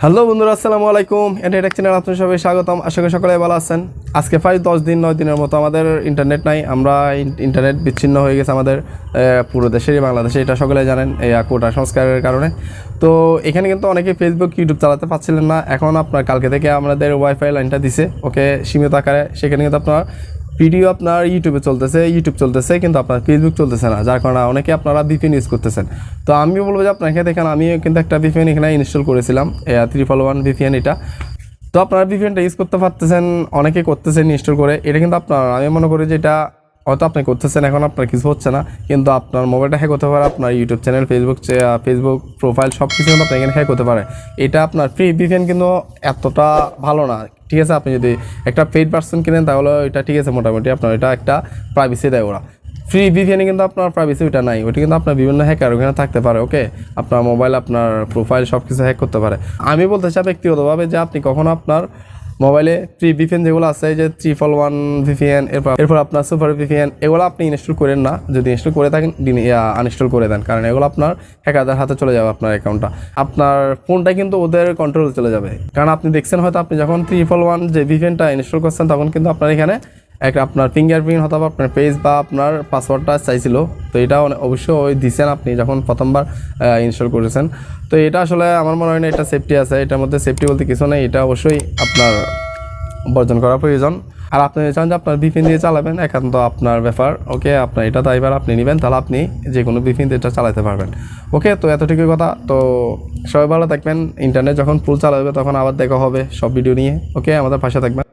Hello বন্ধুরা, আসসালামু আলাইকুম। এটা চ্যানেল আপনাদের সবাই স্বাগতম। আশা করি সকলে ভালো আছেন। আজকে প্রায় 10-9 দিনের মতো আমাদের ইন্টারনেট নাই। আমরা ইন্টারনেট বিচ্ছিন্ন হয়ে গেছে আমাদের পুরো দেশেরই, বাংলাদেশে। এটা সকলে জানেন এই কোটা সংস্কারের কারণে। তো এখানে কিন্তু অনেকে ফেসবুক, ইউটিউব চালাতে পারছিলেন না। এখন আপনার কালকে থেকে আমাদের ওয়াইফাই লাইনটা দিছে, ওকে, সীমিত আকারে। সেখানে কিন্তু আপনার ভিডিও আপনার ইউটিউব চলতেছে, কিন্তু আপনার ফেসবুক চলতেছে না, যার কারণে অনেকে আপনারা ভিপিএন ইউজ করতেছেন। তো আমি বলবো যে আপনাকে দেখেন, আমি কিন্তু একটা ভিপিএন এখানে ইনস্টল করেছিলাম, 311 ভিপিএন। এটা তো আপনারা ভিপিএনটা ইউজ করতে পারতেছেন, অনেকে করতেছেন ইনস্টল করে। এটা কিন্তু আপনার, আমি মনে করি যে এটা হয়তো আপনি করতেছেন, এখন আপনার কিছু হচ্ছে না, কিন্তু আপনার মোবাইলটা হ্যাক হতে পারে, আপনার ইউটিউব চ্যানেল, ফেসবুক প্রোফাইল সব কিছু কিন্তু আপনার এখানে হ্যাক হতে পারে। এটা আপনার ফ্রি ভিপিএন কিন্তু এতটা ভালো না, ঠিক আছে। আপনি যদি একটা পেইড ভার্সন কিনেন তাহলে এটা ঠিক আছে, মোটামুটি আপনার এটা একটা প্রাইভেসি দেয় ওরা। ফ্রি ভিপিএনে কিন্তু আপনার প্রাইভেসি ওইটা নাই, ওইটা কিন্তু আপনার বিভিন্ন হ্যাকার ওখানে থাকতে পারে, ওকে। আপনার মোবাইল, আপনার প্রোফাইল সব কিছু হ্যাক করতে পারে। আমি বলতে চাই ব্যক্তিগতভাবে যে আপনি কখনো আপনার মোবাইলে ফ্রি ভিপিএন যেগুলো আছে, যে 311 ভিপিএন, এরপর আপনার সুপার ভিপিএন, এগুলো আপনি ইনস্টল করেন না। যদি ইনস্টল করে থাকেন আনইনস্টল করে দেন, কারণ এগুলো আপনার হ্যাকারদের হাতে চলে যাবে, আপনার অ্যাকাউন্টটা, আপনার ফোনটা কিন্তু ওদের কন্ট্রোলে চলে যাবে। কারণ আপনি দেখছেন হয়তো, আপনি যখন 311 যে ভিপিএনটা ইনস্টল করছেন, তখন কিন্তু আপনার এখানে একটা আপনার ফিঙ্গারপ্রিন্ট অথবা আপনার পেজ বা আপনার পাসওয়ার্ডটা চাইছিল। তো এটা অবশ্যই ওই দিছেন আপনি যখন প্রথমবার ইনস্টল করেছেন। তো এটা আসলে আমার মনে হয় না এটা সেফটি আছে, এটার মধ্যে সেফটি বলতে কিছু নেই। এটা অবশ্যই আপনার বর্জন করা প্রয়োজন। আর আপনি চান যে আপনার ভিপিএন দিয়ে চালাবেন, একান্ত আপনার ব্যাপার, ওকে। আপনার এটা দায়ভার আপনি নেবেন, তাহলে আপনি যে কোনো ভিপিএন দিয়ে এটা চালাতে পারবেন, ওকে। তো এতটুকুই কথা। তো সবাই ভালো থাকবেন। ইন্টারনেট যখন ফুল চালাবে তখন আবার দেখা হবে সব ভিডিও নিয়ে, ওকে। আমাদের পাশে থাকবেন।